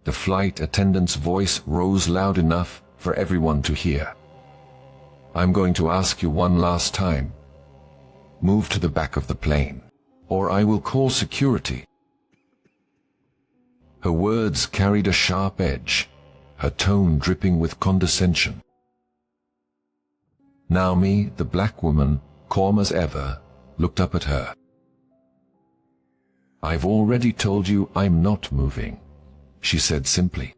The flight attendant's voice rose loud enough for everyone to hear. "I'm going to ask you one last time. Move to the back of the plane, or I will call security." Her words carried a sharp edge, her tone dripping with condescension. Naomi, the black woman, calm as ever, looked up at her. "I've already told you I'm not moving," she said simply.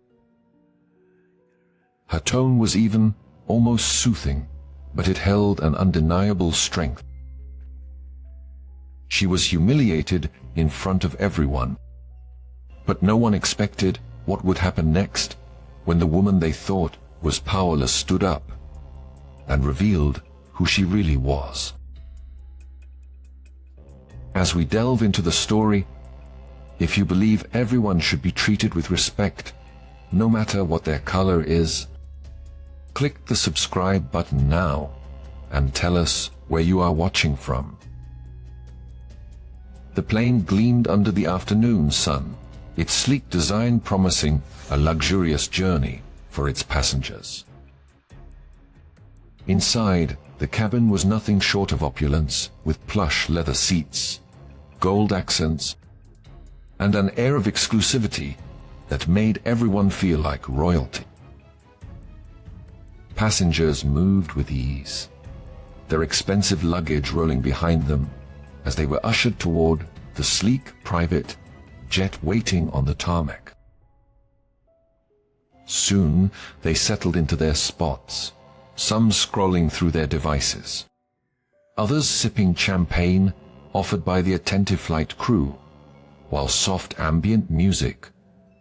Her tone was even, almost soothing, but it held an undeniable strength. She was humiliated in front of everyone, but no one expected what would happen next when the woman they thought was powerless stood up and revealed who she really was. As we delve into the story, if you believe everyone should be treated with respect, no matter what their color is, click the subscribe button now and tell us where you are watching from. The plane gleamed under the afternoon sun, its sleek design promising a luxurious journey for its passengers. Inside, the cabin was nothing short of opulence, with plush leather seats, gold accents, and an air of exclusivity that made everyone feel like royalty. Passengers moved with ease, their expensive luggage rolling behind them as they were ushered toward the sleek private jet waiting on the tarmac. Soon they settled into their spots, some scrolling through their devices, others sipping champagne offered by the attentive flight crew, while soft ambient music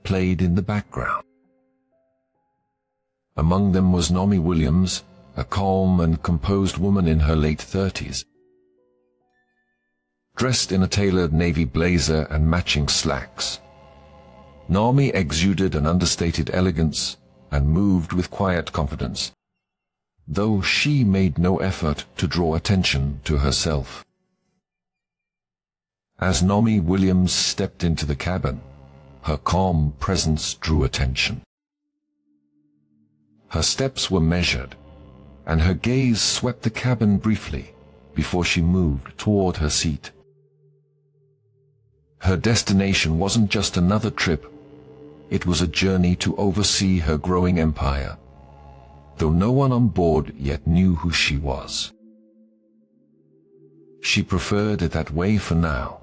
played in the background. Among them was Naomi Williams, a calm and composed woman in her late 30s. Dressed in a tailored navy blazer and matching slacks, Naomi exuded an understated elegance and moved with quiet confidence, though she made no effort to draw attention to herself. As Naomi Williams stepped into the cabin, her calm presence drew attention. Her steps were measured, and her gaze swept the cabin briefly before she moved toward her seat. Her destination wasn't just another trip, it was a journey to oversee her growing empire, though no one on board yet knew who she was. She preferred it that way for now.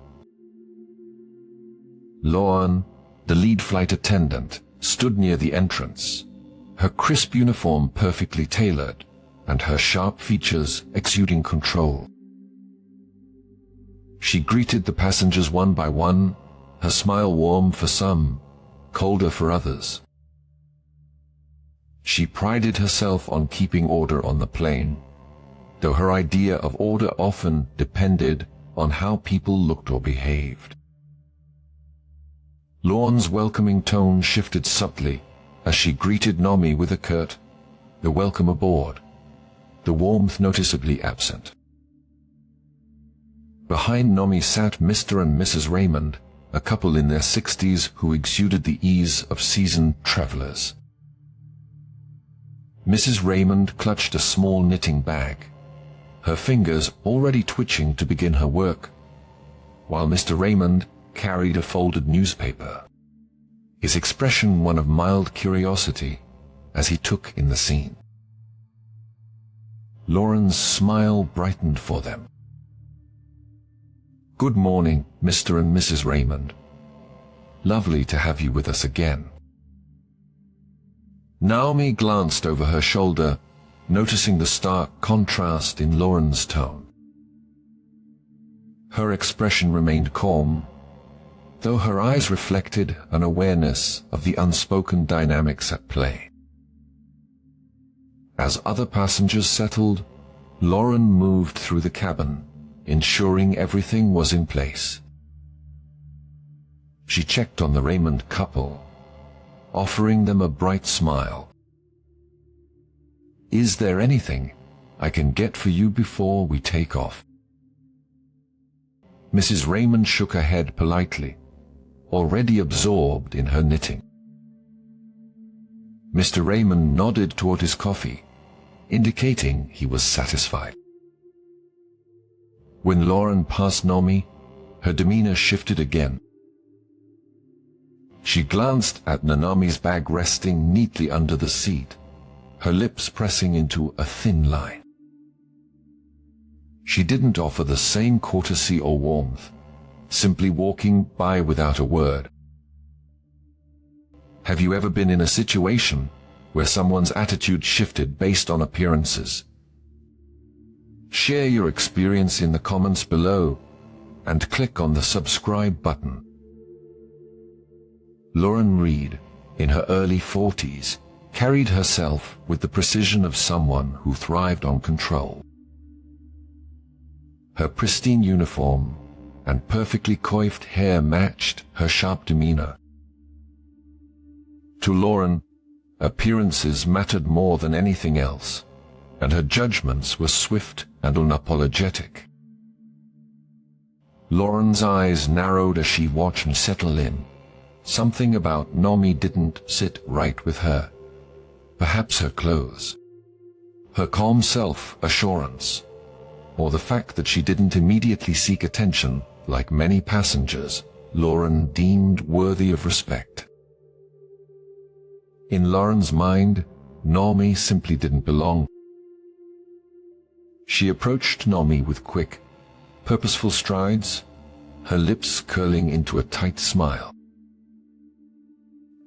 Lauren, the lead flight attendant, stood near the entrance, her crisp uniform perfectly tailored and her sharp features exuding control. She greeted the passengers one by one, her smile warm for some, colder for others. She prided herself on keeping order on the plane, though her idea of order often depended on how people looked or behaved. Lauren's welcoming tone shifted subtly as she greeted Naomi with a curt, "The welcome aboard," the warmth noticeably absent. Behind Naomi sat Mr. and Mrs. Raymond, a couple in their 60s who exuded the ease of seasoned travelers. Mrs. Raymond clutched a small knitting bag, her fingers already twitching to begin her work, while Mr. Raymond carried a folded newspaper, his expression one of mild curiosity as he took in the scene. Lauren's smile brightened for them. "Good morning, Mr. and Mrs. Raymond. Lovely to have you with us again." Naomi glanced over her shoulder, noticing the stark contrast in Lauren's tone. Her expression remained calm, though her eyes reflected an awareness of the unspoken dynamics at play. As other passengers settled, Lauren moved through the cabin, ensuring everything was in place. She checked on the Raymond couple, offering them a bright smile. "Is there anything I can get for you before we take off?" Mrs. Raymond shook her head politely, already absorbed in her knitting. Mr. Raymond nodded toward his coffee, indicating he was satisfied. When Lauren passed Nomi, her demeanor shifted again. She glanced at Nanami's bag resting neatly under the seat, her lips pressing into a thin line. She didn't offer the same courtesy or warmth, simply walking by without a word. Have you ever been in a situation where someone's attitude shifted based on appearances? Share your experience in the comments below and click on the subscribe button. Lauren Reed, in her early 40s, carried herself with the precision of someone who thrived on control. Her pristine uniform and perfectly coiffed hair matched her sharp demeanor. To Lauren, appearances mattered more than anything else, and her judgments were swift and unapologetic. Lauren's eyes narrowed as she watched him settle in. Something about Nomi didn't sit right with her. Perhaps her clothes, her calm self-assurance, or the fact that she didn't immediately seek attention like many passengers Lauren deemed worthy of respect. In Lauren's mind, Nomi simply didn't belong. She approached Nomi with quick, purposeful strides, her lips curling into a tight smile.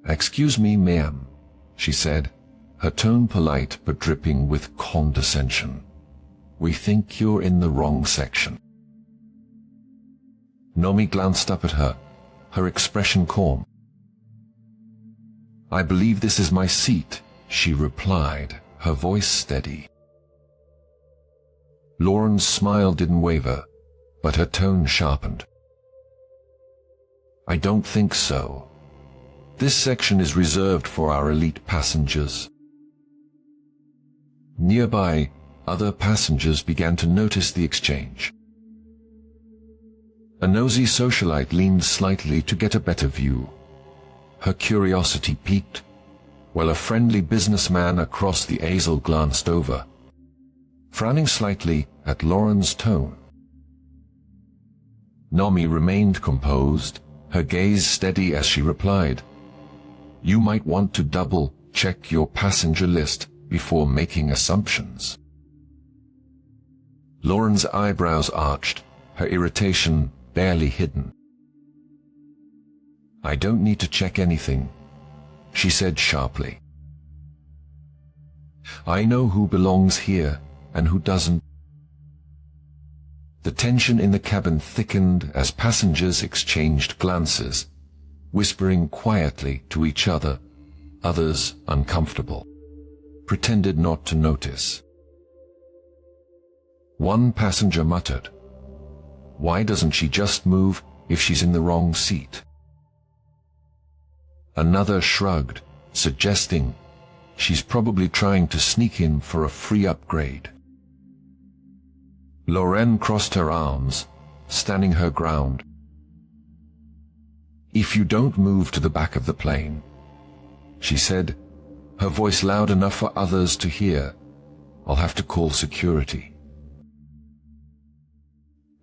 "Excuse me, ma'am," she said, her tone polite but dripping with condescension. "We think you're in the wrong section." Nomi glanced up at her, her expression calm. "I believe this is my seat," she replied, her voice steady. Lauren's smile didn't waver, but her tone sharpened. "I don't think so. This section is reserved for our elite passengers." Nearby, other passengers began to notice the exchange. A nosy socialite leaned slightly to get a better view. Her curiosity piqued, while a friendly businessman across the aisle glanced over, frowning slightly at Lauren's tone. Nomi remained composed, her gaze steady as she replied, "You might want to double-check your passenger list before making assumptions." Lauren's eyebrows arched, her irritation barely hidden. "I don't need to check anything," she said sharply. "I know who belongs here and who doesn't." The tension in the cabin thickened as passengers exchanged glances, whispering quietly to each other. Others, uncomfortable, pretended not to notice. One passenger muttered, "Why doesn't she just move if she's in the wrong seat?" Another shrugged, suggesting, "She's probably trying to sneak in for a free upgrade." Lauren crossed her arms, standing her ground. "If you don't move to the back of the plane," she said, her voice loud enough for others to hear, "I'll have to call security."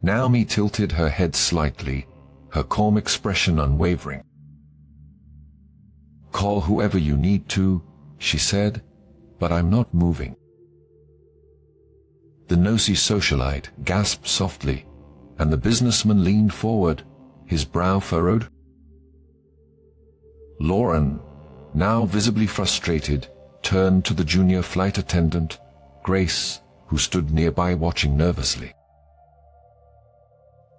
Naomi tilted her head slightly, her calm expression unwavering. "Call whoever you need to," she said, "but I'm not moving." The nosy socialite gasped softly, and the businessman leaned forward, his brow furrowed. Lauren, now visibly frustrated, turned to the junior flight attendant, Grace, who stood nearby watching nervously.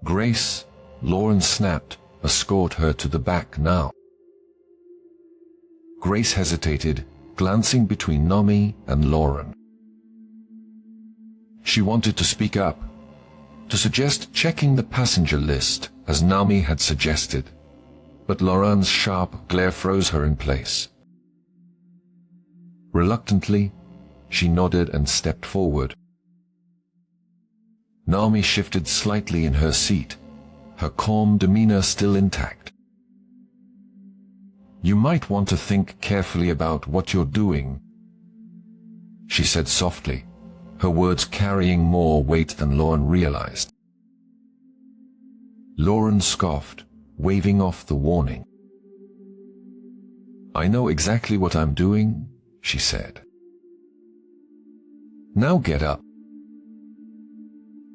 "Grace," Lauren snapped, "escort her to the back now." Grace hesitated, glancing between Nomi and Lauren. She wanted to speak up, to suggest checking the passenger list as Naomi had suggested, but Lauren's sharp glare froze her in place. Reluctantly, she nodded and stepped forward. Naomi shifted slightly in her seat, her calm demeanor still intact. You might want to think carefully about what you're doing, she said softly, her words carrying more weight than Lauren realized. Lauren scoffed, waving off the warning. I know exactly what I'm doing, she said. Now get up.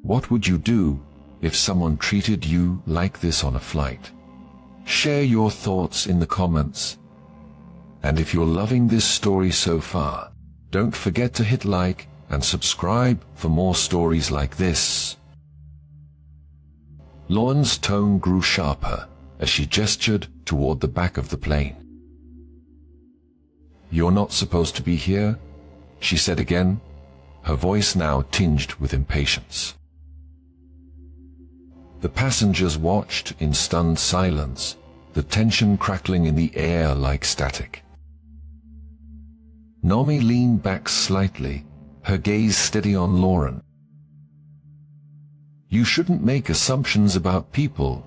What would you do if someone treated you like this on a flight? Share your thoughts in the comments. And if you're loving this story so far, don't forget to hit like and subscribe for more stories like this. Lauren's tone grew sharper as she gestured toward the back of the plane. You're not supposed to be here, she said again, her voice now tinged with impatience. The passengers watched in stunned silence, the tension crackling in the air like static. Naomi leaned back slightly, her gaze steady on Lauren. You shouldn't make assumptions about people,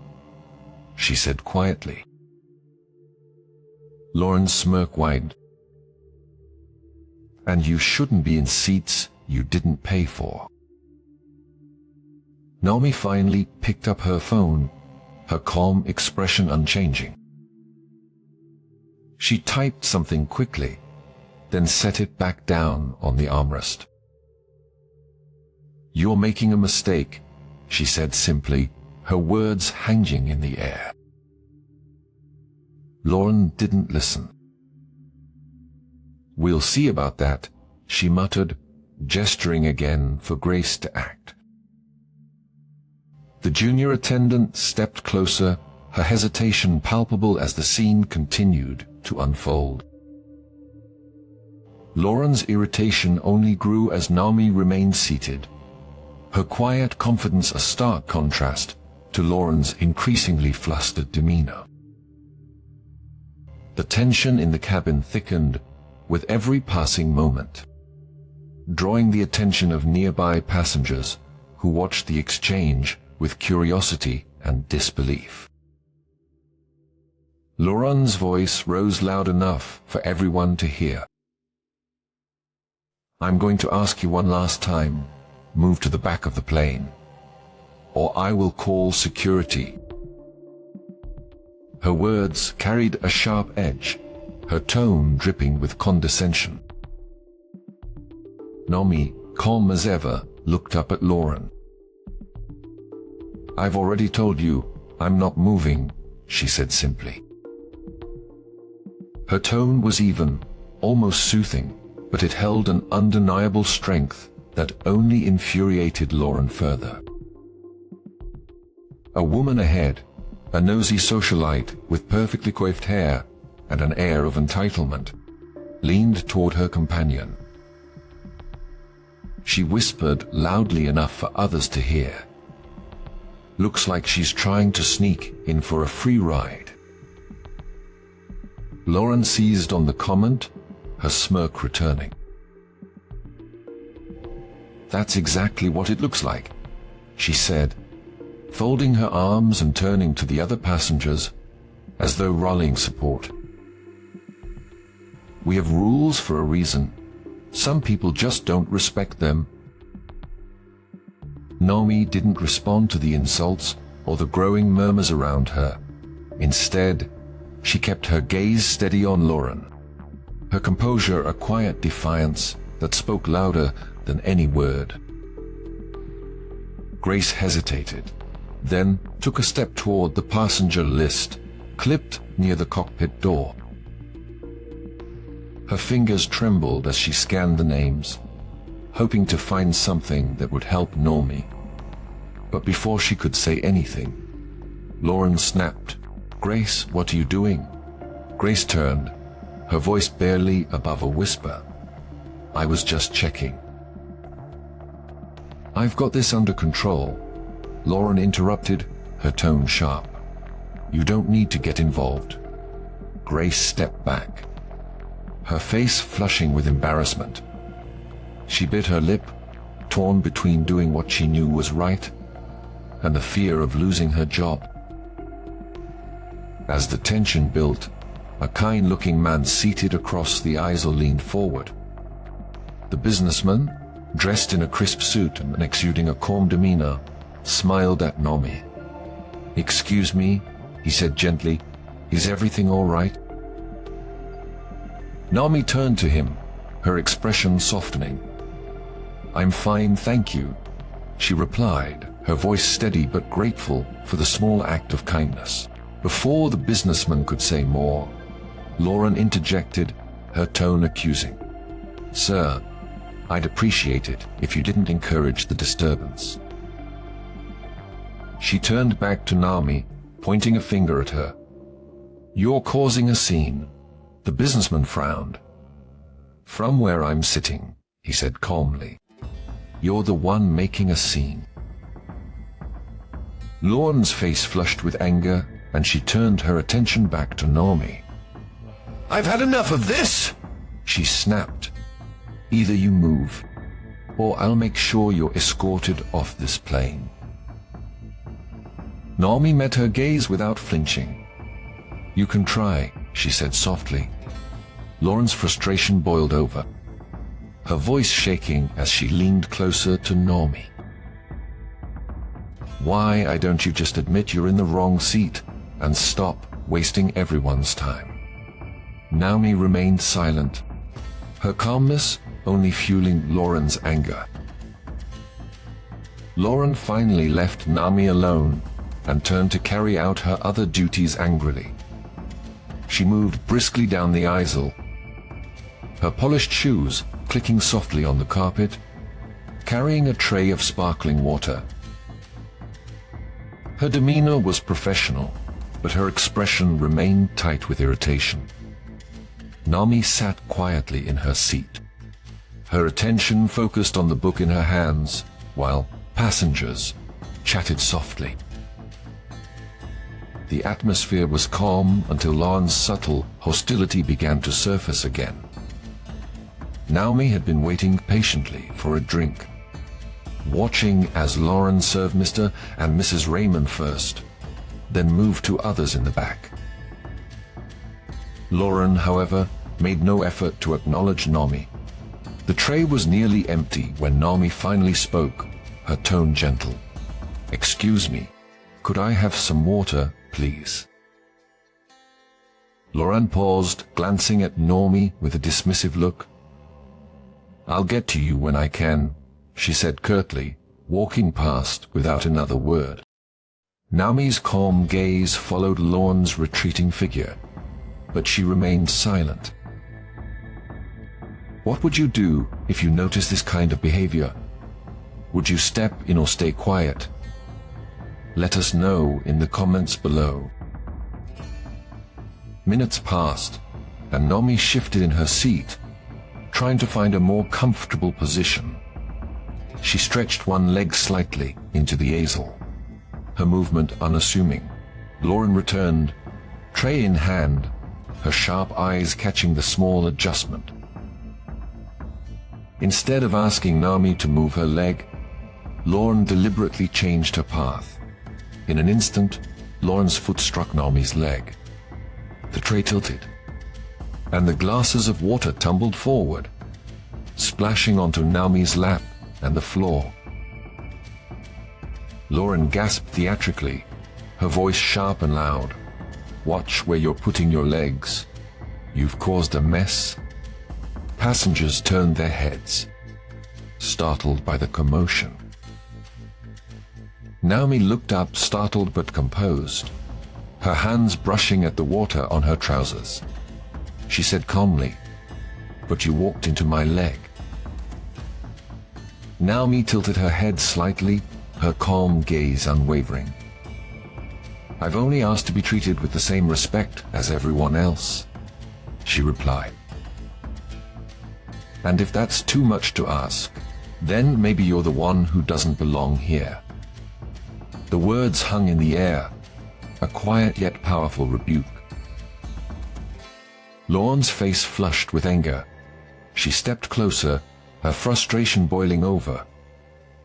she said quietly. Lauren's smirk widened. And you shouldn't be in seats you didn't pay for. Naomi finally picked up her phone, her calm expression unchanging. She typed something quickly, then set it back down on the armrest. You're making a mistake, she said simply, her words hanging in the air. Lauren didn't listen. We'll see about that, she muttered, gesturing again for Grace to act. The junior attendant stepped closer, her hesitation palpable as the scene continued to unfold. Lauren's irritation only grew as Naomi remained seated, her quiet confidence a stark contrast to Lauren's increasingly flustered demeanor. The tension in the cabin thickened with every passing moment, drawing the attention of nearby passengers who watched the exchange with curiosity and disbelief. Lauren's voice rose loud enough for everyone to hear. I'm going to ask you one last time, move to the back of the plane, or I will call security. Her words carried a sharp edge, her tone dripping with condescension. Naomi, calm as ever, looked up at Lauren. I've already told you, I'm not moving, she said simply. Her tone was even, almost soothing, but it held an undeniable strength that only infuriated Lauren further. A woman ahead, a nosy socialite with perfectly coiffed hair and an air of entitlement, leaned toward her companion. She whispered loudly enough for others to hear. Looks like she's trying to sneak in for a free ride. Lauren seized on the comment, her smirk returning. That's exactly what it looks like, she said, folding her arms and turning to the other passengers as though rallying support. We have rules for a reason. Some people just don't respect them. Naomi didn't respond to the insults or the growing murmurs around her. Instead, she kept her gaze steady on Lauren, her composure a quiet defiance that spoke louder than any word. Grace hesitated, then took a step toward the passenger list, clipped near the cockpit door. Her fingers trembled as she scanned the names, hoping to find something that would help Naomi. But before she could say anything, Lauren snapped, Grace, what are you doing? Grace turned, her voice barely above a whisper. I was just checking. I've got this under control, Lauren interrupted, her tone sharp. You don't need to get involved. Grace stepped back, her face flushing with embarrassment. She bit her lip, torn between doing what she knew was right and the fear of losing her job. As the tension built, A kind-looking man seated across the aisle leaned forward. The businessman, dressed in a crisp suit and exuding a calm demeanor, smiled at Naomi. "Excuse me," he said gently, "is everything all right?" Naomi turned to him, her expression softening. "I'm fine, thank you," she replied, her voice steady but grateful for the small act of kindness. Before the businessman could say more, Lauren interjected, her tone accusing. "Sir, I'd appreciate it if you didn't encourage the disturbance." She turned back to Naomi, pointing a finger at her. "You're causing a scene." The businessman frowned. "From where I'm sitting," he said calmly, "you're the one making a scene." Lauren's face flushed with anger, and she turned her attention back to Naomi. "I've had enough of this!" she snapped. "Either you move, or I'll make sure you're escorted off this plane." Naomi met her gaze without flinching. "You can try," she said softly. Lauren's frustration boiled over, her voice shaking as she leaned closer to Naomi. "Why don't you just admit you're in the wrong seat and stop wasting everyone's time?" Naomi remained silent, her calmness only fueling Lauren's anger. Lauren finally left Naomi alone and turned to carry out her other duties angrily. She moved briskly down the aisle, her polished shoes clicking softly on the carpet, carrying a tray of sparkling water. Her demeanor was professional, but her expression remained tight with irritation. Naomi sat quietly in her seat, her attention focused on the book in her hands, while passengers chatted softly. The atmosphere was calm until Lauren's subtle hostility began to surface again. Naomi had been waiting patiently for a drink, watching as Lauren served Mr. and Mrs. Raymond first, then moved to others in the back. Lauren, however, made no effort to acknowledge Naomi. The tray was nearly empty when Naomi finally spoke, her tone gentle. "Excuse me, could I have some water, please?" Lauren paused, glancing at Naomi with a dismissive look. "I'll get to you when I can," she said curtly, walking past without another word. Naomi's calm gaze followed Lauren's retreating figure, but she remained silent. "What would you do if you noticed this kind of behavior? Would you step in or stay quiet? Let us know in the comments below." Minutes passed, and Naomi shifted in her seat, trying to find a more comfortable position. She stretched one leg slightly into the aisle, her movement unassuming. Lauren returned, tray in hand, her sharp eyes catching the small adjustment. Instead of asking Naomi to move her leg, Lauren deliberately changed her path. In an instant, Lauren's foot struck Naomi's leg. The tray tilted, and the glasses of water tumbled forward, splashing onto Naomi's lap and the floor. Lauren gasped theatrically, her voice sharp and loud. "Watch where you're putting your legs. You've caused a mess." Passengers turned their heads, startled by the commotion. Naomi looked up, startled but composed, her hands brushing at the water on her trousers. She said calmly, "But you walked into my leg." Naomi tilted her head slightly, her calm gaze unwavering. "I've only asked to be treated with the same respect as everyone else," she replied. "And if that's too much to ask, then maybe you're the one who doesn't belong here." The words hung in the air, a quiet yet powerful rebuke. Lauren's face flushed with anger. She stepped closer, her frustration boiling over.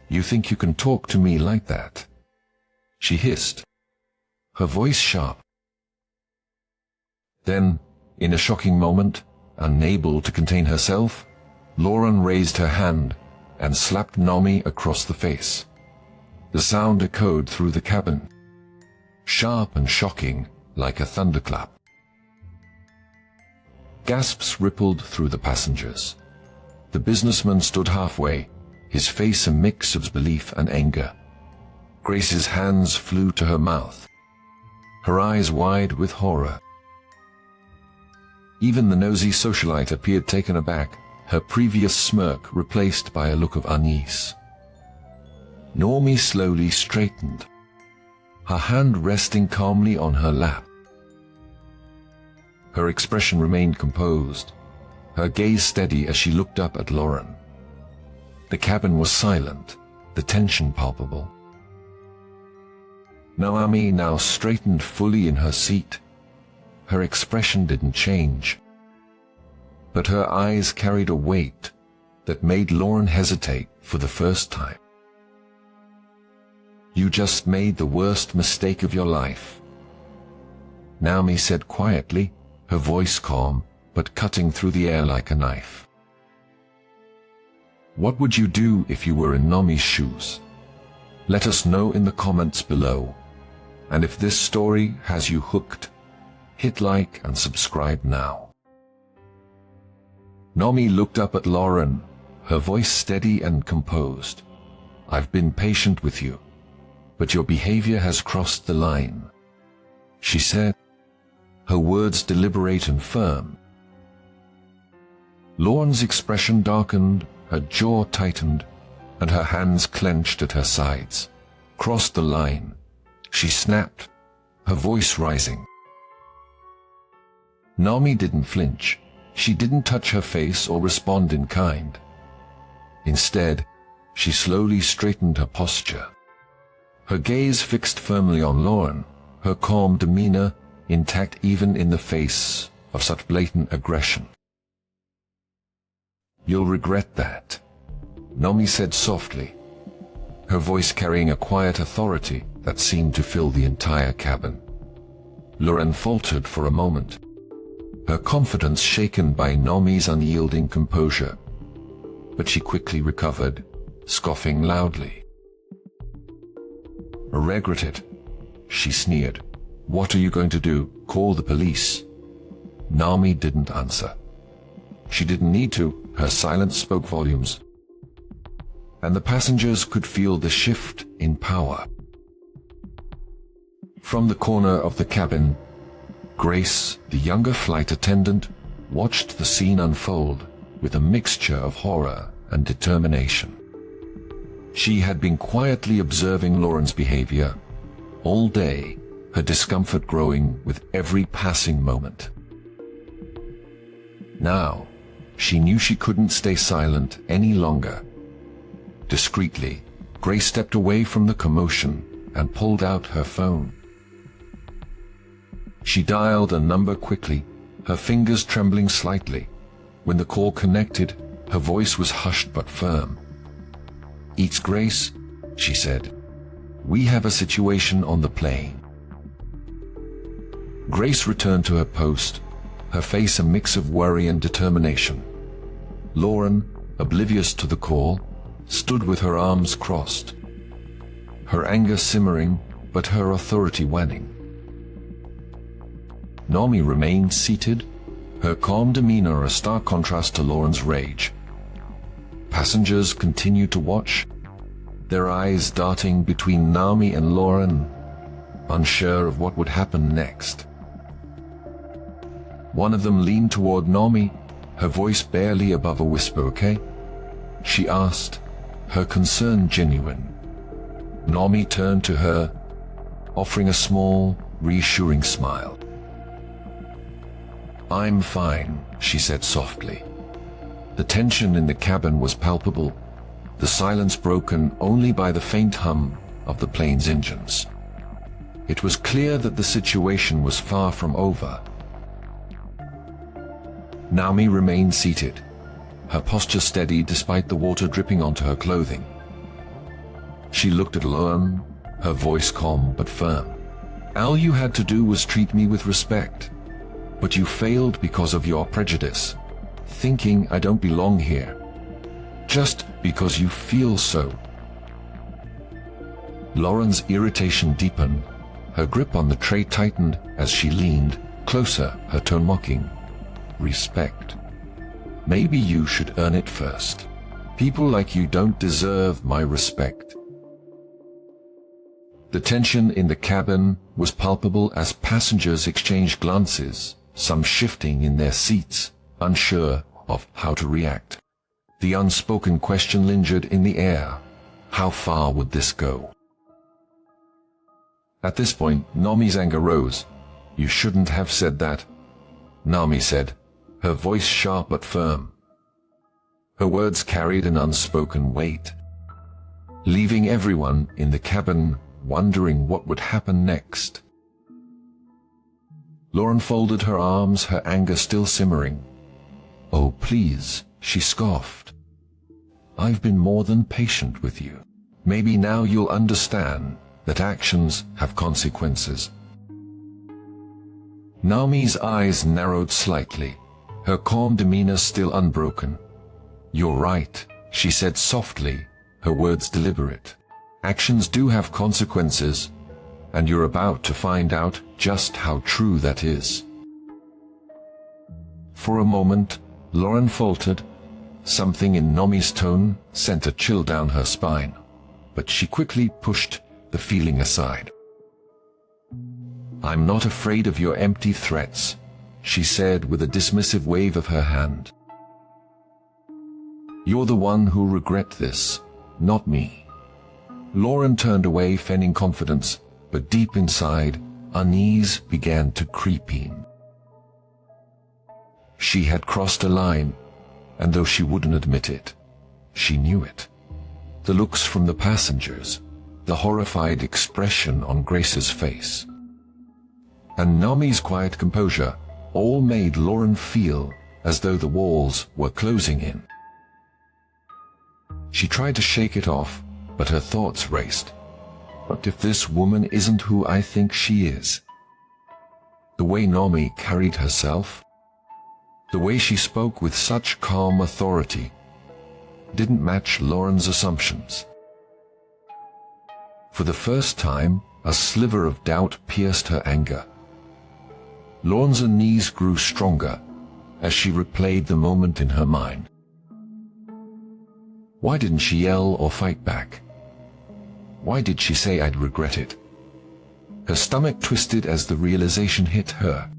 "You think you can talk to me like that?" she hissed, her voice sharp. "Then In a shocking moment, unable to contain herself, Lauren raised her hand and slapped Nami across the face. The sound echoed through the cabin, sharp and shocking like a thunderclap. Gasps rippled through the passengers. The businessman stood halfway, his face a mix of belief and anger. Grace's hands flew to her mouth, her eyes wide with horror. Even the nosy socialite appeared taken aback, her previous smirk replaced by a look of unease. Nami slowly straightened, her hand resting calmly on her lap. Her expression remained composed, her gaze steady as she looked up at Lauren. The cabin was silent, the tension palpable. Nami now straightened fully in her seat. Her expression didn't change, but her eyes carried a weight that made Lauren hesitate for the first time. "You just made the worst mistake of your life," Nami said quietly, her voice calm but cutting through the air like a knife. What would you do if you were in Nami's shoes? Let us know in the comments below. And if this story has you hooked, hit like and subscribe now. Nami looked up at Lauren, her voice steady and composed. "I've been patient with you, but your behavior has crossed the line," she said, her words deliberate and firm. Lauren's expression darkened, her jaw tightened, and her hands clenched at her sides. "Crossed the line," she snapped, her voice rising. Nami didn't flinch. She didn't touch her face or respond in kind. Instead, she slowly straightened her posture. Her gaze fixed firmly on Lauren, her calm demeanor intact even in the face of such blatant aggression. "You'll regret that," Nami said softly, her voice carrying a quiet authority that seemed to fill the entire cabin. Lauren faltered for a moment, her confidence shaken by Nami's unyielding composure, but she quickly recovered, scoffing loudly. "I regret it," she sneered. "What are you going to do? Call the police?" Nami didn't answer. She didn't need to. Her silence spoke volumes, and the passengers could feel the shift in power. From the corner of the cabin, Grace, the younger flight attendant, watched the scene unfold with a mixture of horror and determination. She had been quietly observing Lauren's behavior all day, her discomfort growing with every passing moment. Now, she knew she couldn't stay silent any longer. Discreetly, Grace stepped away from the commotion and pulled out her phone. She dialed a number quickly, her fingers trembling slightly. When the call connected, her voice was hushed but firm. "It's Grace," she said. "We have a situation on the plane." Grace returned to her post, her face a mix of worry and determination. Lauren, oblivious to the call, stood with her arms crossed, her anger simmering but her authority waning. Nami remained seated, her calm demeanor a stark contrast to Lauren's rage. Passengers continued to watch, their eyes darting between Nami and Lauren, unsure of what would happen next. One of them leaned toward Nami, her voice barely above a whisper. "Okay?" she asked, her concern genuine. Nami turned to her, offering a small, reassuring smile. "I'm fine," she said softly. The tension in the cabin was palpable, the silence broken only by the faint hum of the plane's engines. It was clear that the situation was far from over. Nami remained seated, her posture steady despite the water dripping onto her clothing. She looked at Lauren, her voice calm but firm. "All you had to do was treat me with respect. But you failed because of your prejudice, thinking I don't belong here, just because you feel so. Lauren's irritation deepened. Her grip on the tray tightened as she leaned closer, her tone mocking. Respect. Maybe you should earn it first. People like you don't deserve my respect. The tension in the cabin was palpable as passengers exchanged glances, some shifting in their seats, unsure of how to react. The unspoken question lingered in the air. How far would this go? At this point, Nomi's anger rose. You shouldn't have said that, Nomi said, her voice sharp but firm. Her words carried an unspoken weight, leaving everyone in the cabin wondering what would happen next. Lauren folded her arms, her anger still simmering. Oh, please, she scoffed. I've been more than patient with you. Maybe now you'll understand that actions have consequences. Nomi's eyes narrowed slightly, her calm demeanor still unbroken. You're right, she said softly, her words deliberate. Actions do have consequences, and you're about to find out just how true that is. For a moment, Lauren faltered. Something in Nomi's tone sent a chill down her spine, but she quickly pushed the feeling aside. I'm not afraid of your empty threats, she said with a dismissive wave of her hand. You're the one who'll regret this, not me. Lauren turned away, feigning confidence, but deep inside, unease began to creep in. She had crossed a line, and though she wouldn't admit it, she knew it. The looks from the passengers, the horrified expression on Grace's face, and Nomi's quiet composure all made Lauren feel as though the walls were closing in. She tried to shake it off, but her thoughts raced. What if this woman isn't who I think she is? The way Nomi carried herself, the way she spoke with such calm authority, didn't match Lauren's assumptions. For the first time, a sliver of doubt pierced her anger. Lauren's unease grew stronger as she replayed the moment in her mind. Why didn't she yell or fight back? Why did she say I'd regret it? Her stomach twisted as the realization hit her.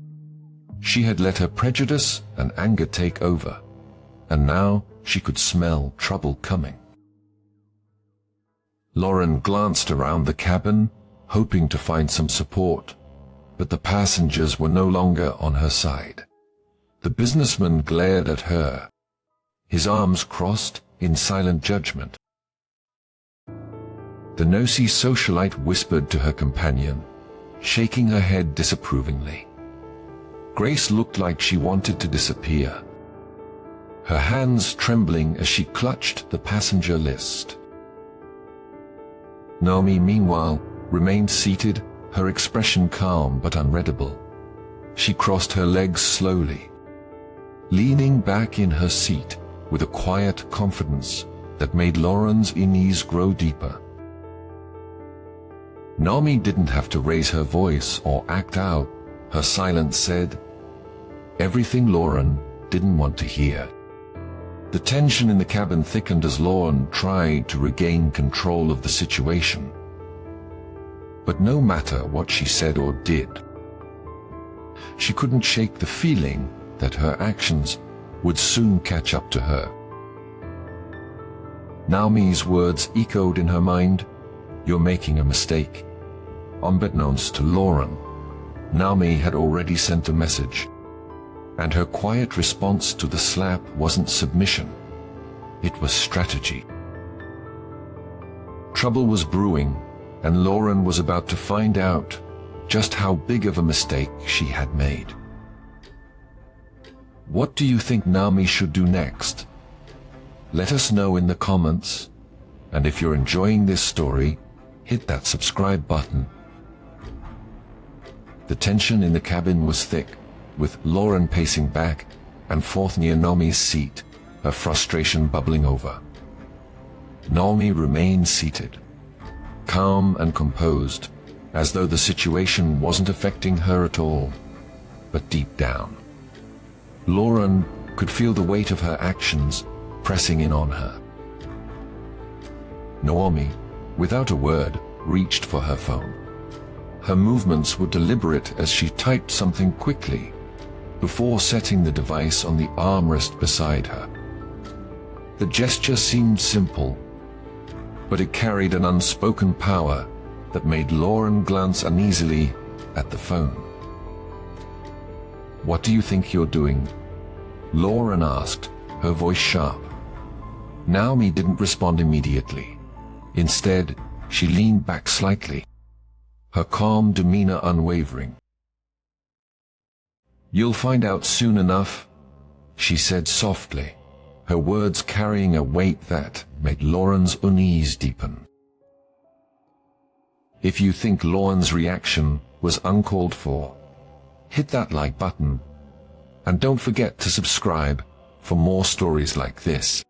She had let her prejudice and anger take over, and now she could smell trouble coming. Lauren glanced around the cabin, hoping to find some support, but the passengers were no longer on her side. The businessman glared at her, his arms crossed in silent judgment. The nosy socialite whispered to her companion, shaking her head disapprovingly. Grace looked like she wanted to disappear, her hands trembling as she clutched the passenger list. Nomi, meanwhile, remained seated, her expression calm but unreadable. She crossed her legs slowly, leaning back in her seat with a quiet confidence that made Lauren's unease grow deeper. Nomi didn't have to raise her voice or act out. Her silence said everything Lauren didn't want to hear. The tension in the cabin thickened as Lauren tried to regain control of the situation. But no matter what she said or did, she couldn't shake the feeling that her actions would soon catch up to her. Naomi's words echoed in her mind, "You're making a mistake." Unbeknownst to Lauren, Naomi had already sent a message, and her quiet response to the slap wasn't submission, it was strategy. Trouble was brewing, and Lauren was about to find out just how big of a mistake she had made. What do you think Naomi should do next? Let us know in the comments, and if you're enjoying this story, hit that subscribe button. The tension in the cabin was thick, with Lauren pacing back and forth near Nomi's seat, her frustration bubbling over. Nomi remained seated, calm and composed, as though the situation wasn't affecting her at all. But deep down, Lauren could feel the weight of her actions pressing in on her. Naomi, without a word, reached for her phone. Her movements were deliberate as she typed something quickly before setting the device on the armrest beside her. The gesture seemed simple, but it carried an unspoken power that made Lauren glance uneasily at the phone. "What do you think you're doing?" Lauren asked, her voice sharp. Naomi didn't respond immediately. Instead, she leaned back slightly, her calm demeanor unwavering. "You'll find out soon enough," she said softly, her words carrying a weight that made Lauren's unease deepen. If you think Lauren's reaction was uncalled for, hit that like button, and don't forget to subscribe for more stories like this.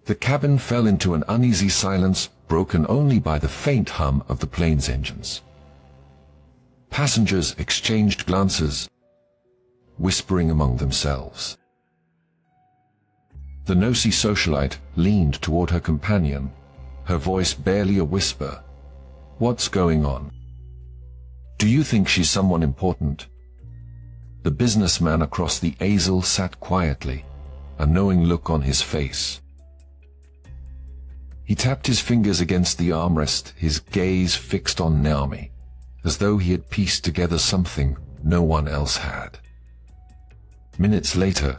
The cabin fell into an uneasy silence broken only by the faint hum of the plane's engines. Passengers exchanged glances, whispering among themselves. The nosy socialite leaned toward her companion, her voice barely a whisper. "What's going on? Do you think she's someone important?" The businessman across the easel sat quietly, a knowing look on his face. He tapped his fingers against the armrest, his gaze fixed on Naomi, as though he had pieced together something no one else had. Minutes later,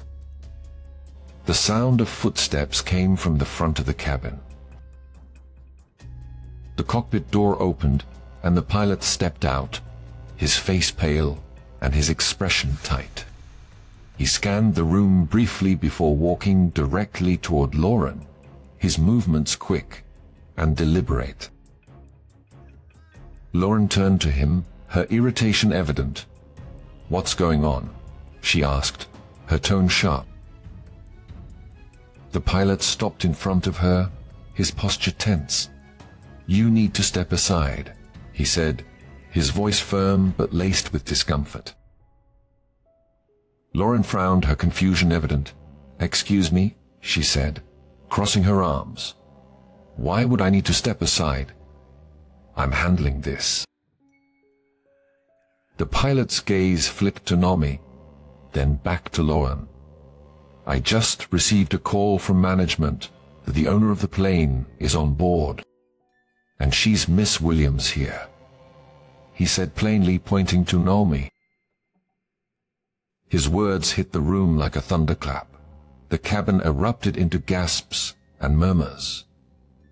the sound of footsteps came from the front of the cabin. The cockpit door opened, and the pilot stepped out, his face pale and his expression tight. He scanned the room briefly before walking directly toward Lauren, his movements quick and deliberate. Lauren turned to him, her irritation evident. "What's going on?" she asked, her tone sharp. The pilot stopped in front of her, his posture tense. "You need to step aside," he said, his voice firm but laced with discomfort. Lauren frowned, her confusion evident. "Excuse me," she said, crossing her arms. "Why would I need to step aside? I'm handling this." The pilot's gaze flipped to Naomi, then back to Lauren. "I just received a call from management that the owner of the plane is on board, and she's Miss Williams here," he said plainly, pointing to Naomi. His words hit the room like a thunderclap. The cabin erupted into gasps and murmurs.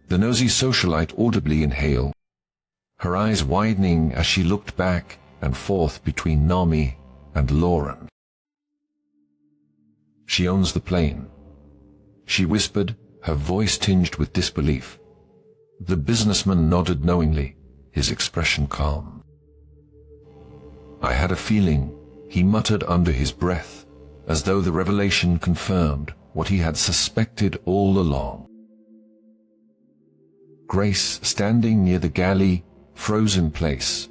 The nosy socialite audibly inhaled, her eyes widening as she looked back and forth between Naomi and Lauren. "She owns the plane," she whispered, her voice tinged with disbelief. The businessman nodded knowingly, his expression calm. "I had a feeling," he muttered under his breath, as though the revelation confirmed what he had suspected all along. Grace, standing near the galley, froze in place.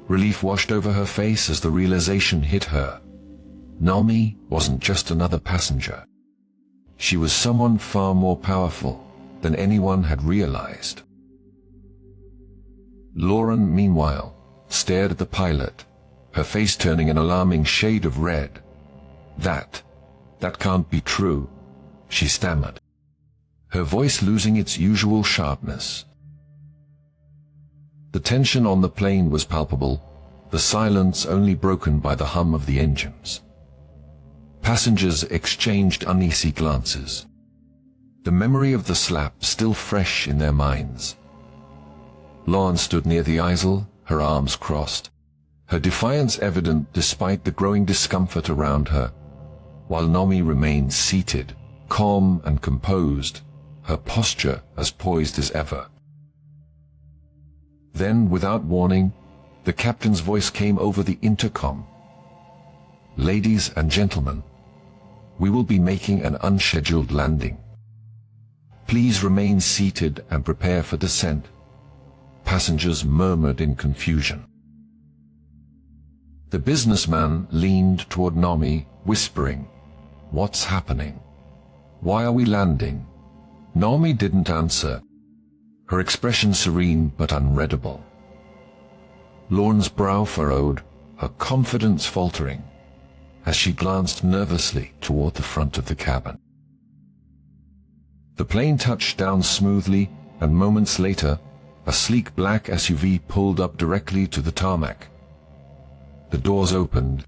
Relief washed over her face as the realization hit her. Naomi wasn't just another passenger. She was someone far more powerful than anyone had realized. Lauren, meanwhile, stared at the pilot, her face turning an alarming shade of red. That can't be true," she stammered, her voice losing its usual sharpness. The tension on the plane was palpable, the silence only broken by the hum of the engines. Passengers exchanged uneasy glances, the memory of the slap still fresh in their minds. Lauren stood near the easel, her arms crossed, her defiance evident despite the growing discomfort around her, while Naomi remained seated, calm and composed, her posture as poised as ever. Then, without warning, the captain's voice came over the intercom, Ladies and gentlemen, we will be making an unscheduled landing. Please remain seated and prepare for descent." Passengers murmured in confusion. The businessman leaned toward Nami, whispering, "What's happening? Why are we landing?" Nami didn't answer, her expression serene but unreadable. Lauren's brow furrowed, her confidence faltering, as she glanced nervously toward the front of the cabin. The plane touched down smoothly, and moments later, a sleek black SUV pulled up directly to the tarmac. The doors opened,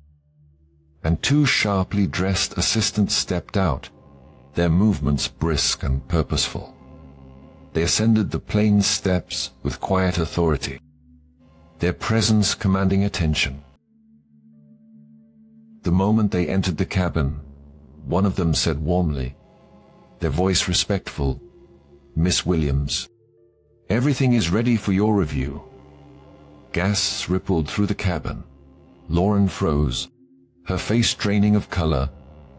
and two sharply dressed assistants stepped out, their movements brisk and purposeful. They ascended the plane's steps with quiet authority, their presence commanding attention. The moment they entered the cabin, one of them said warmly, their voice respectful, "Miss Williams, everything is ready for your review." Gasps rippled through the cabin. Lauren froze, her face draining of color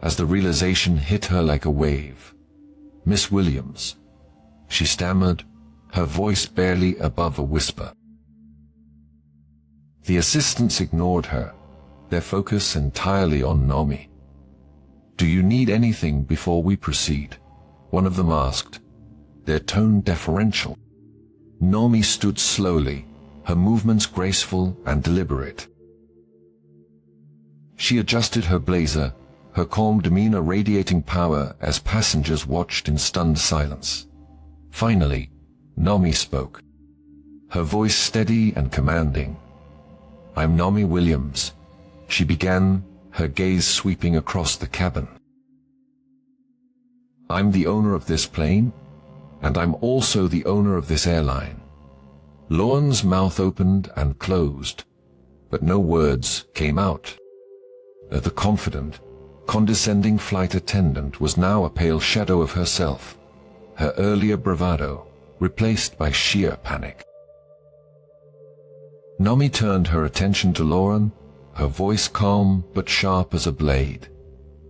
as the realization hit her like a wave. "Miss Williams," she stammered, her voice barely above a whisper. The assistants ignored her, their focus entirely on Nami. "Do you need anything before we proceed?" one of them asked, their tone deferential. Nami stood slowly, her movements graceful and deliberate. She adjusted her blazer, her calm demeanor radiating power as passengers watched in stunned silence. Finally, Nami spoke, her voice steady and commanding. "I'm Nami Williams," she began, her gaze sweeping across the cabin. "I'm the owner of this plane, and I'm also the owner of this airline." Lauren's mouth opened and closed, but no words came out. The confident, condescending flight attendant was now a pale shadow of herself, her earlier bravado replaced by sheer panic. Nami turned her attention to Lauren, her voice calm but sharp as a blade.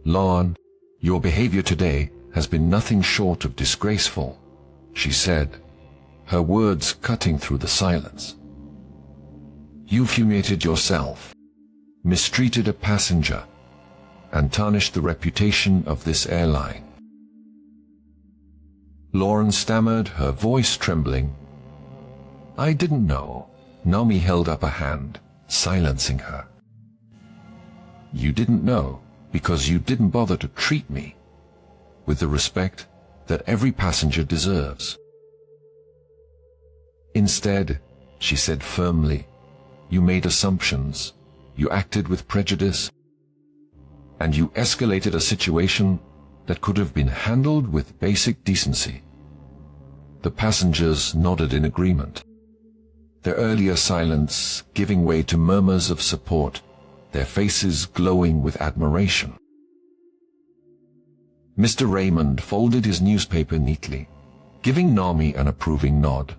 "Lauren, your behavior today has been nothing short of disgraceful," she said, her words cutting through the silence. "You've humiliated yourself, mistreated a passenger, and tarnished the reputation of this airline." Lauren stammered, her voice trembling. "I didn't know." Nami held up a hand, silencing her. "You didn't know because you didn't bother to treat me with the respect that every passenger deserves. Instead," she said firmly, "you made assumptions, you acted with prejudice, and you escalated a situation that could have been handled with basic decency." The passengers nodded in agreement, their earlier silence giving way to murmurs of support, their faces glowing with admiration. Mr. Raymond folded his newspaper neatly, giving Nami an approving nod.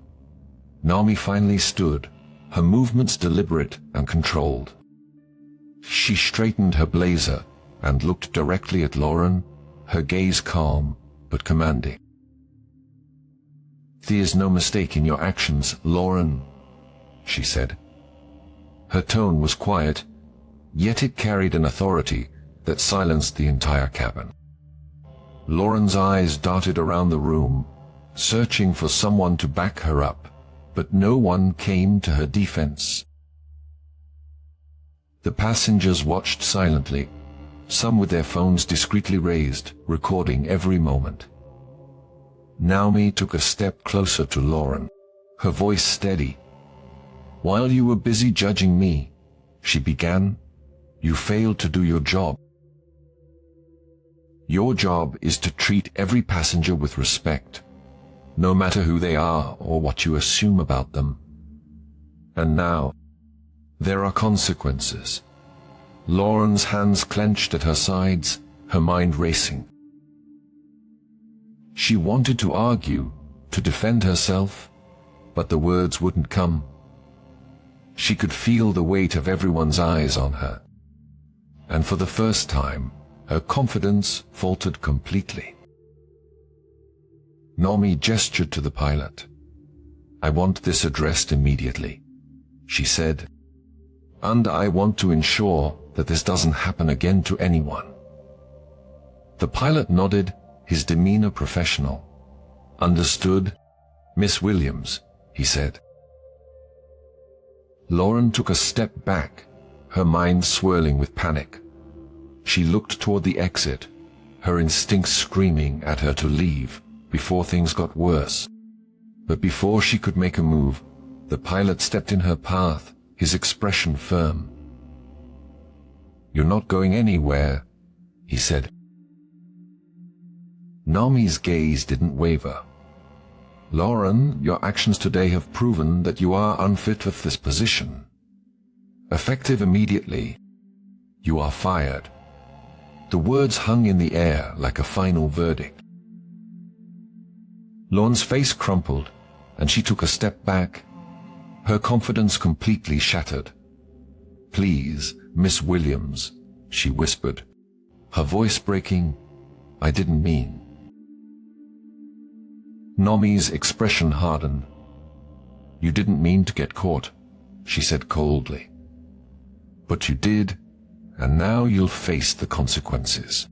Nami finally stood, her movements deliberate and controlled. She straightened her blazer and looked directly at Lauren, her gaze calm but commanding. "There is no mistake in your actions, Lauren," she said. Her tone was quiet, yet it carried an authority that silenced the entire cabin. Lauren's eyes darted around the room, searching for someone to back her up, but no one came to her defense. The passengers watched silently, some with their phones discreetly raised, recording every moment. Naomi took a step closer to Lauren, her voice steady. "While you were busy judging me," she began, "you failed to do your job. Your job is to treat every passenger with respect, no matter who they are or what you assume about them. And now, there are consequences." Lauren's hands clenched at her sides, her mind racing. She wanted to argue, to defend herself, but the words wouldn't come. She could feel the weight of everyone's eyes on her. and for the first time, her confidence faltered completely. Naomi gestured to the pilot. "I want this addressed immediately," she said, "and I want to ensure that this doesn't happen again to anyone." The pilot nodded, his demeanor professional. "Understood, Miss Williams," he said. Lauren took a step back, her mind swirling with panic. She looked toward the exit, her instincts screaming at her to leave before things got worse. But before she could make a move, the pilot stepped in her path, his expression firm. "You're not going anywhere," he said. Naomi's gaze didn't waver. "Lauren, your actions today have proven that you are unfit for this position. Effective immediately, you are fired." The words hung in the air like a final verdict. Lauren's face crumpled, and she took a step back, her confidence completely shattered. "Please, Miss Williams," she whispered, her voice breaking, "I didn't mean." Naomi's expression hardened. "You didn't mean to get caught," she said coldly. "But you did, and now you'll face the consequences."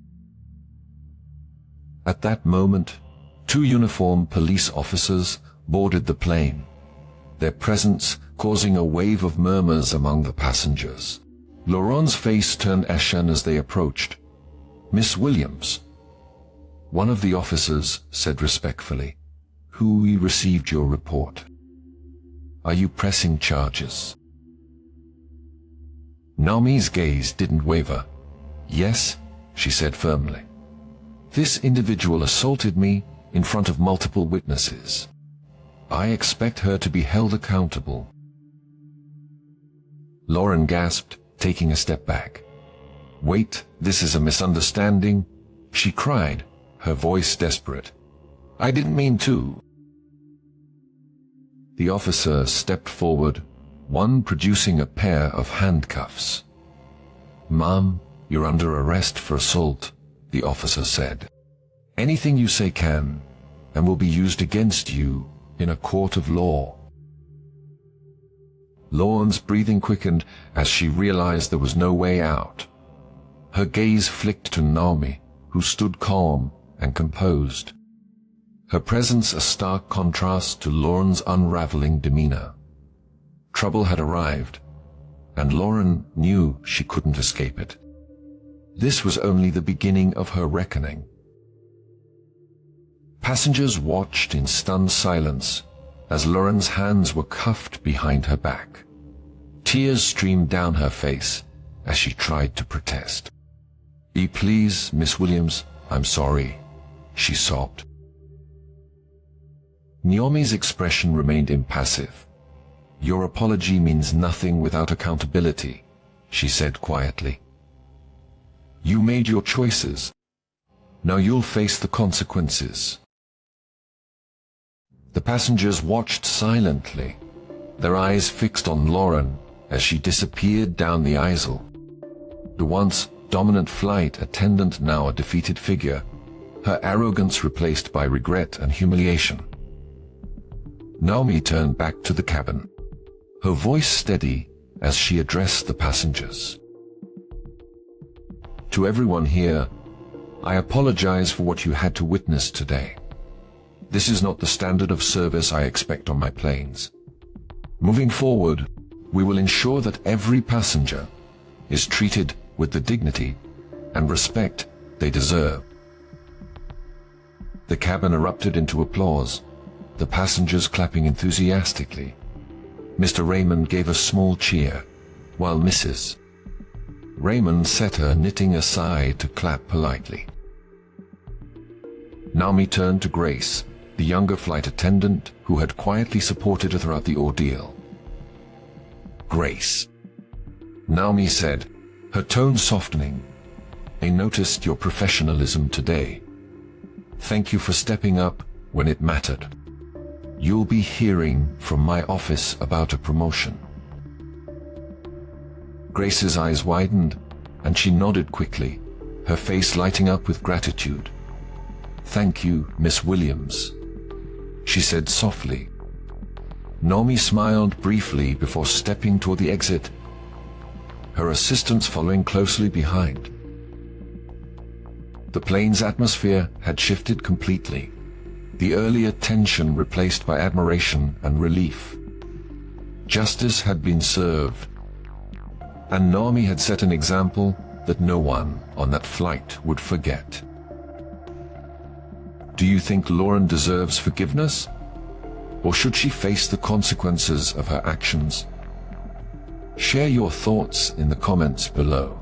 At that moment, 2 uniformed police officers boarded the plane, their presence causing a wave of murmurs among the passengers. Lauren's face turned ashen as they approached. "Miss Williams," one of the officers said respectfully, "we received your report. Are you pressing charges?" Naomi's gaze didn't waver. "Yes," she said firmly. "This individual assaulted me in front of multiple witnesses. I expect her to be held accountable." Lauren gasped, taking a step back. "Wait, this is a misunderstanding," she cried, her voice desperate. "I didn't mean to." The officer stepped forward, one producing a pair of handcuffs. "Ma'am, you're under arrest for assault," the officer said. "Anything you say can and will be used against you in a court of law." Lauren's breathing quickened as she realized there was no way out. Her gaze flicked to Naomi, who stood calm and composed, her presence a stark contrast to Lauren's unraveling demeanor. Trouble had arrived, and Lauren knew she couldn't escape it. This was only the beginning of her reckoning. Passengers watched in stunned silence as Lauren's hands were cuffed behind her back. Tears streamed down her face as she tried to protest. Please, Miss Williams, I'm sorry," she sobbed. Naomi's expression remained impassive. "Your apology means nothing without accountability," she said quietly. "You made your choices. Now you'll face the consequences." The passengers watched silently, their eyes fixed on Lauren as she disappeared down the aisle. The once dominant flight attendant now a defeated figure, her arrogance replaced by regret and humiliation. Naomi turned back to the cabin, her voice steady as she addressed the passengers. "To everyone here, I apologize for what you had to witness today. This is not the standard of service I expect on my planes. Moving forward, we will ensure that every passenger is treated with the dignity and respect they deserve." The cabin erupted into applause, the passengers clapping enthusiastically. Mr. Raymond gave a small cheer, while Mrs. Raymond set her knitting aside to clap politely. Naomi turned to Grace, the younger flight attendant who had quietly supported her throughout the ordeal. "Grace," Naomi said, her tone softening, "I noticed your professionalism today. Thank you for stepping up when it mattered. You'll be hearing from my office about a promotion." Grace's eyes widened, and she nodded quickly, her face lighting up with gratitude. "Thank you, Miss Williams," she said softly. Naomi smiled briefly before stepping toward the exit, her assistants following closely behind. The plane's atmosphere had shifted completely, the earlier tension replaced by admiration and relief. Justice had been served, and Naomi had set an example that no one on that flight would forget. Do you think Lauren deserves forgiveness? Or should she face the consequences of her actions? Share your thoughts in the comments below.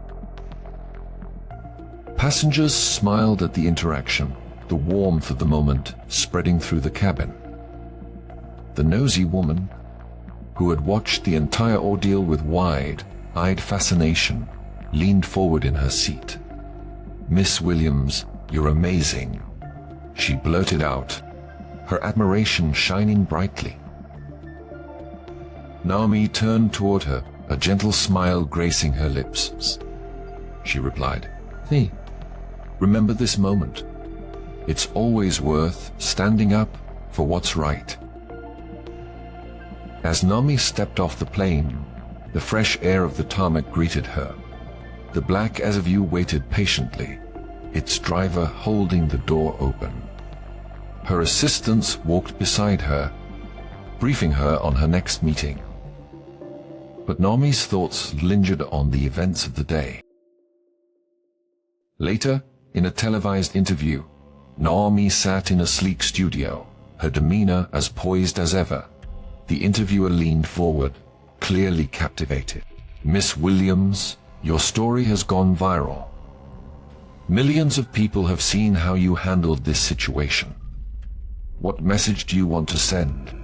Passengers smiled at the interaction, the warmth of the moment spreading through the cabin. The nosy woman, who had watched the entire ordeal with wide-eyed fascination, leaned forward in her seat. "Miss Williams, you're amazing," she blurted out, her admiration shining brightly. Naomi turned toward her, a gentle smile gracing her lips. She replied, "Hey, remember this moment. It's always worth standing up for what's right." As Naomi stepped off the plane, the fresh air of the tarmac greeted her. The black SUV waited patiently, its driver holding the door open. Her assistants walked beside her, briefing her on her next meeting. But Naomi's thoughts lingered on the events of the day. Later, in a televised interview, Naomi sat in a sleek studio, her demeanor as poised as ever. The interviewer leaned forward, clearly captivated. "Miss Williams, your story has gone viral. Millions of people have seen how you handled this situation. What message do you want to send?"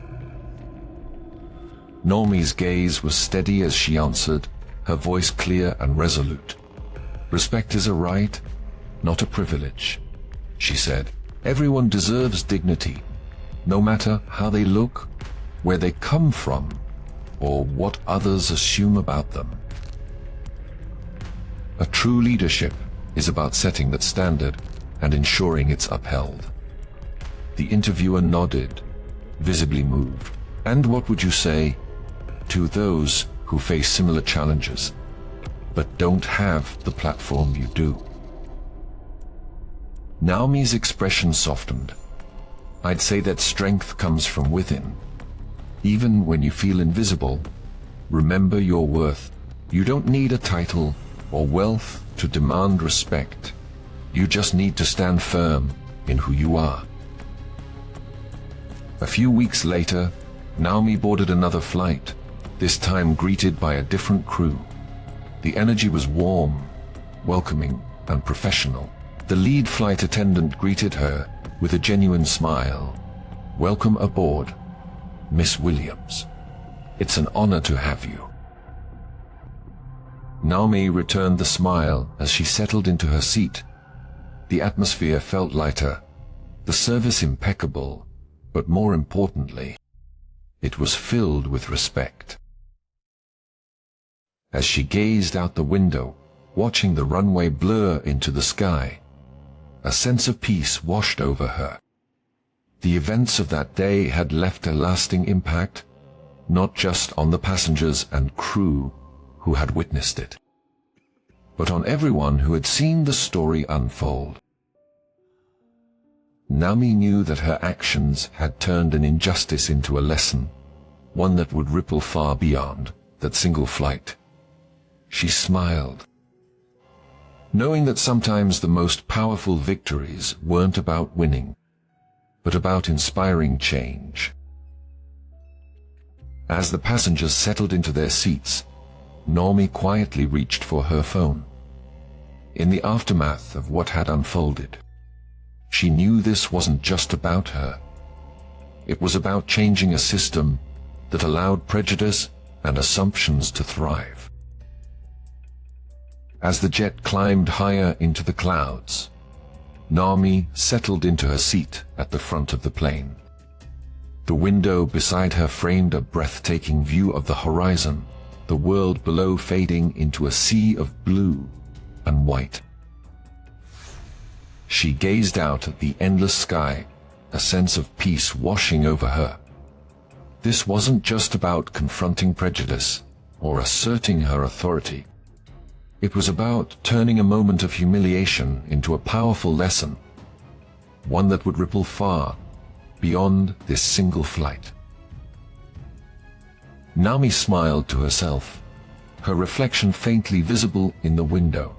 Naomi's gaze was steady as she answered, her voice clear and resolute. "Respect is a right, not a privilege," she said. "Everyone deserves dignity, no matter how they look, where they come from, or what others assume about them. A true leadership is about setting that standard and ensuring it's upheld." The interviewer nodded, visibly moved. "And what would you say to those who face similar challenges, but don't have the platform you do?" Naomi's expression softened. "I'd say that strength comes from within. Even when you feel invisible, remember your worth. You don't need a title or wealth to demand respect. You just need to stand firm in who you are." A few weeks later, Naomi boarded another flight, this time greeted by a different crew. The energy was warm, welcoming, and professional. The lead flight attendant greeted her with a genuine smile. "Welcome aboard, Miss Williams. It's an honor to have you." Naomi returned the smile as she settled into her seat. The atmosphere felt lighter, the service impeccable, but more importantly, it was filled with respect. As she gazed out the window, watching the runway blur into the sky, a sense of peace washed over her. The events of that day had left a lasting impact, not just on the passengers and crew who had witnessed it, but on everyone who had seen the story unfold. Naomi knew that her actions had turned an injustice into a lesson, one that would ripple far beyond that single flight. She smiled, knowing that sometimes the most powerful victories weren't about winning, but about inspiring change. As the passengers settled into their seats, Naomi quietly reached for her phone. In the aftermath of what had unfolded, she knew this wasn't just about her. It was about changing a system that allowed prejudice and assumptions to thrive. As the jet climbed higher into the clouds, Naomi settled into her seat at the front of the plane. The window beside her framed a breathtaking view of the horizon, the world below fading into a sea of blue, and white. She gazed out at the endless sky, a sense of peace washing over her. This wasn't just about confronting prejudice or asserting her authority. It was about turning a moment of humiliation into a powerful lesson, one that would ripple far beyond this single flight. Naomi smiled to herself, her reflection faintly visible in the window.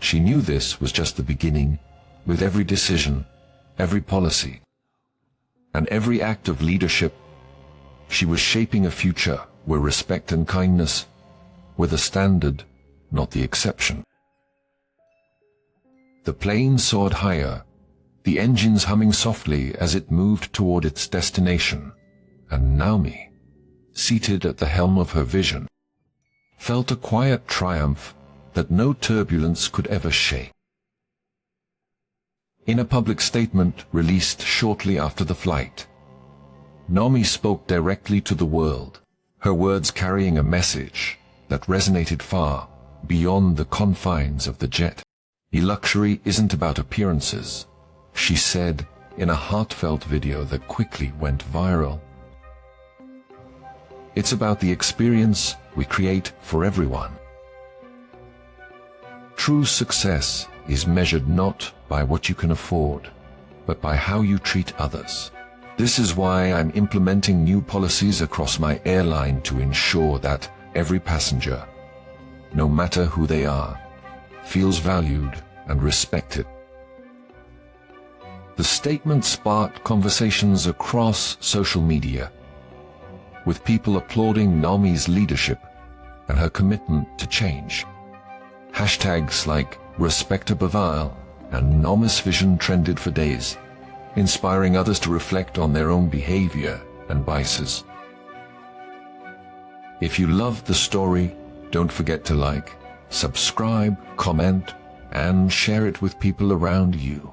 She knew this was just the beginning. With every decision, every policy, and every act of leadership, she was shaping a future where respect and kindness were the standard, not the exception. The plane soared higher, the engines humming softly as it moved toward its destination, and Naomi, seated at the helm of her vision, felt a quiet triumph that no turbulence could ever shake. In a public statement released shortly after the flight, Naomi spoke directly to the world, her words carrying a message that resonated far beyond the confines of the jet. Luxury isn't about appearances, she said in a heartfelt video that quickly went viral. It's about the experience we create for everyone. True success is measured not by what you can afford, but by how you treat others. This is why I'm implementing new policies across my airline to ensure that every passenger, no matter who they are, feels valued and respected. The statement sparked conversations across social media, with people applauding Naomi's leadership and her commitment to change. Hashtags like Respect above all and Naomi's vision trended for days, inspiring others to reflect on their own behavior and biases. If you loved the story, don't forget to like, subscribe, comment, and share it with people around you.